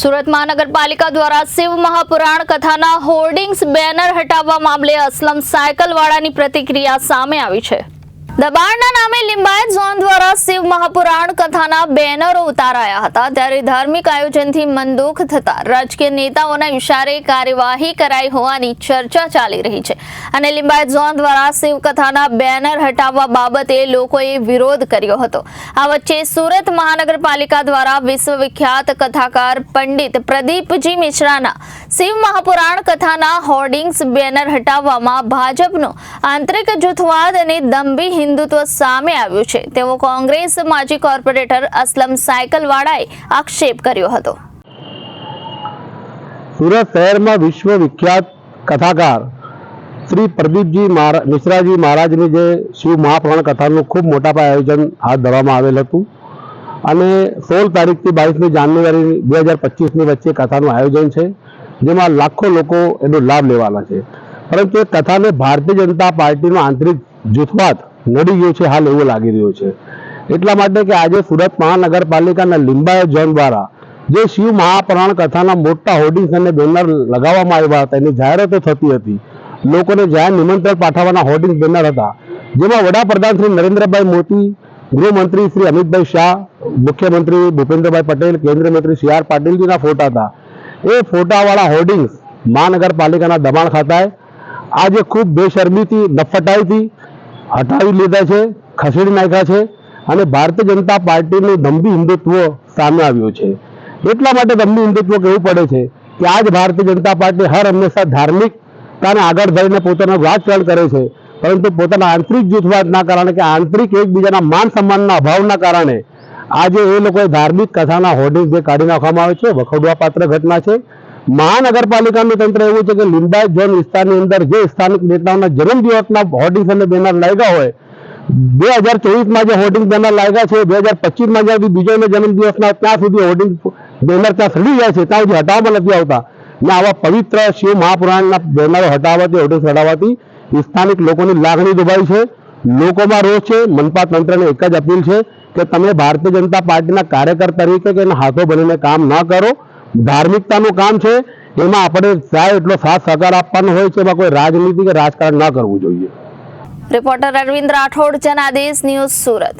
સુરત મહાનગરપાલિકા દ્વારા Shiv Mahapuran કથાના hoardings banner હટાવવા મામલે અસલમ સાયકલવાળાની પ્રતિક્રિયા સામે આવી છે। દબાણના નામે લિંબાયત ઝોન દ્વારા શિવ મહાપુરાણ કથાના બેનરો ઉતારાયા હતા, ત્યારે ધાર્મિક આયોજનથી મનદુખ થતા રાજકીય નેતાઓના ઇશારે કાર્યવાહી કરાઈ હોવાની ચર્ચા ચાલી રહી છે અને લિંબાયત ઝોન દ્વારા શિવ કથાના બેનર હટાવવા બાબતે લોકોએ વિરોધ કર્યો હતો। આ વચ્ચે સુરત મહાનગરપાલિકા દ્વારા વિશ્વવિખ્યાત કથાકાર પંડિત પ્રદીપજી મિશ્રાના શિવ મહાપુરાણ કથાના હોર્ડિંગ્સ બેનર હટાવવામાં ભાજપનો આંતરિક જૂથવાદ અને દંભી હિન્દુત્વ સામે આવ્યું છે તેવો કોંગ્રેસ માજી કોર્પોરેટર અસલમ સાયકલવાળાએ આક્ષેપ કર્યો હતો। સુરત શહેરમાં વિશ્વવિખ્યાત કથાકાર શ્રી પ્રદીપજી મિશ્રાજી મહારાજની જે શિવ મહાપુરાણ કથાનું ખૂબ મોટા પાયે આયોજન હાથ ધરવામાં આવેલ હતું અને 16 તારીખથી 22 જાન્યુઆરી 2025ની વચ્ચે કથાનું આયોજન છે, જેમાં લાખો લોકો એનો લાભ લેવાના છે, પરંતુ એ કથાને ભારતીય જનતા પાર્ટીનો આંતરિક જૂથવાદ નડી ગયો છે હાલ એવું લાગી રહ્યું છે। એટલા માટે કે આજે સુરત મહાનગરપાલિકાના લિંબાયત ઝોન દ્વારા જે શિવ મહાપુરાણ કથાના મોટા હોર્ડિંગ્સ અને બેનર લગાવવામાં આવ્યા હતા, એની જાહેરાતો થતી હતી, લોકોને જાહેર નિમંત્રણ પાઠવવાના હોર્ડિંગ બેનર હતા, જેમાં વડાપ્રધાન શ્રી નરેન્દ્રભાઈ મોદી, ગૃહમંત્રી શ્રી અમિતભાઈ શાહ, મુખ્યમંત્રી ભૂપેન્દ્રભાઈ પટેલ, કેન્દ્રીય મંત્રી સી આર પાટીલજીના ફોટા હતા। એ ફોટાવાળા હોર્ડિંગ્સ મહાનગરપાલિકાના દબાણ ખાતાએ આજે ખૂબ બેશરમીથી નફટાઈથી હટાવી લીધા છે, ખસેડી નાખ્યા છે અને ભારતીય જનતા પાર્ટીનું દંભી હિન્દુત્વ સામે આવ્યું છે। એટલા માટે દંભી હિન્દુત્વ કહેવું પડે છે કે આજ ભારતીય જનતા પાર્ટી હર હંમેશા ધાર્મિકતાને આગળ ધરીને પોતાનું રાજકારણ કરે છે, પરંતુ પોતાના આંતરિક જૂથવાદના કારણે કે આંતરિક એકબીજાના માન સન્માનના અભાવના કારણે આજે એ લોકોએ ધાર્મિક કથાના હોર્ડિંગ જે કાઢી નાખવામાં આવે છે, વખોડવા પાત્ર ઘટના છે। મહાનગરપાલિકાનું તંત્ર એવું છે કે લિંબાયત ઝોન વિસ્તારની અંદર જે સ્થાનિક નેતાઓના જન્મદિવસના હોર્ડિંગ્સ અને બેનર લાગ્યા હોય, 2024માં જે હોર્ડિંગ બેનર લાગ્યા છે, 2025માં જ્યાં બીજાના જન્મદિવસના ત્યાં સુધી હોર્ડિંગ બેનર ત્યાં સડી જાય છે, ત્યાં સુધી હટાવવામાં નથી આવતા ને આવા પવિત્ર શિવ મહાપુરાણના બેનરો હટાવવાથી, હોર્ડિંગ્સ હટાવવાથી સ્થાનિક લોકોની લાગણી દુભાઈ છે, લોકોમાં રોષ છે। મનપા તંત્રને એક જ અપીલ છે કે તમે ભારતીય જનતા પાર્ટીના કાર્યકર તરીકે કે એના હાથો બનીને કામ ન કરો। ધાર્મિકતાનું કામ છે, એમાં આપણે સાહેબ એટલો સાથ સહકાર આપવાનો હોય છે, એમાં કોઈ રાજનીતિ કે રાજકારણ ન કરવું જોઈએ। Reporter Arvind Rathod, Janadesh news, Surat.